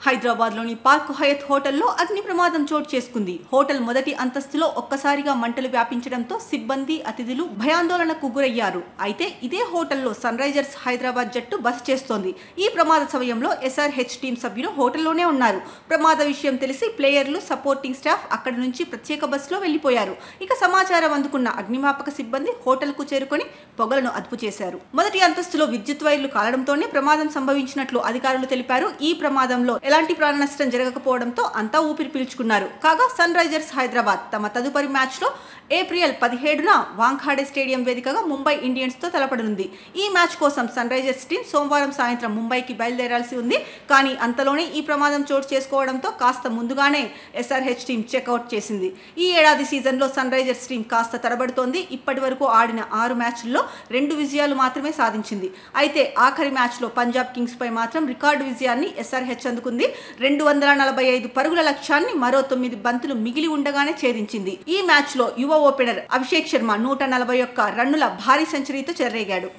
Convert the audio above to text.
హైదరాబాద్లోని పార్క్ హయత్ హోటల్లో అగ్ని ప్రమాదం చోటు చేసుకుంది. హోటల్ మొదటి అంతస్తులో ఒక్కసారిగా మంటలు వ్యాపించడంతో సిబ్బంది, అతిథులు భయాందోళనకు గురయ్యారు. అయితే ఇదే హోటల్లో సన్ రైజర్స్ హైదరాబాద్ జట్టు బస చేస్తోంది. ఈ ప్రమాద సమయంలో SRH టీం సభ్యులు హోటల్లోనే ఉన్నారు. ప్రమాద విషయం తెలిసి ప్లేయర్లు, సపోర్టింగ్ స్టాఫ్ అక్కడి నుంచి ప్రత్యేక బస్సులో వెళ్లిపోయారు. ఇక సమాచారం అందుకున్న అగ్నిమాపక సిబ్బంది హోటల్కు చేరుకొని పొగలను అదుపు చేశారు. మొదటి అంతస్తులో విద్యుత్ వైర్లు కాలడంతోనే ప్రమాదం సంభవించినట్లు అధికారులు తెలిపారు. ఈ ప్రమాదంలో ఎలాంటి ప్రాణ నష్టం జరగకపోవడంతో అంతా ఊపిరి పీల్చుకున్నారు. కాగా సన్ రైజర్స్ హైదరాబాద్ తమ తదుపరి మ్యాచ్లో ఏప్రిల్ 17న వాంఖాడే స్టేడియం వేదికగా ముంబై ఇండియన్స్తో తలపడనుంది. ఈ మ్యాచ్ కోసం సన్ రైజర్స్ టీం సోమవారం సాయంత్రం ముంబైకి బయలుదేరాల్సి ఉంది. కానీ అంతలోనే ఈ ప్రమాదం చోటు చేసుకోవడంతో కాస్త ముందుగానే SRH టీం చెక్అవుట్ చేసింది. ఈ ఏడాది సీజన్లో సన్ రైజర్స్ టీం కాస్త తడబడుతోంది. ఇప్పటి వరకు ఆడిన 6 మ్యాచ్ల్లో 2 విజయాలు మాత్రమే సాధించింది. అయితే ఆఖరి మ్యాచ్లో పంజాబ్ కింగ్స్ పై మాత్రం రికార్డు విజయాన్ని SRH అందుకుంది. 245 పరుగుల లక్ష్యాన్ని మరో 9 బంతులు మిగిలి ఉండగానే ఛేదించింది. ఈ మ్యాచ్లో యువ ఓపెనర్ అభిషేక్ శర్మ 141 రన్నుల భారీ సెంచరీతో చెలరేగాడు.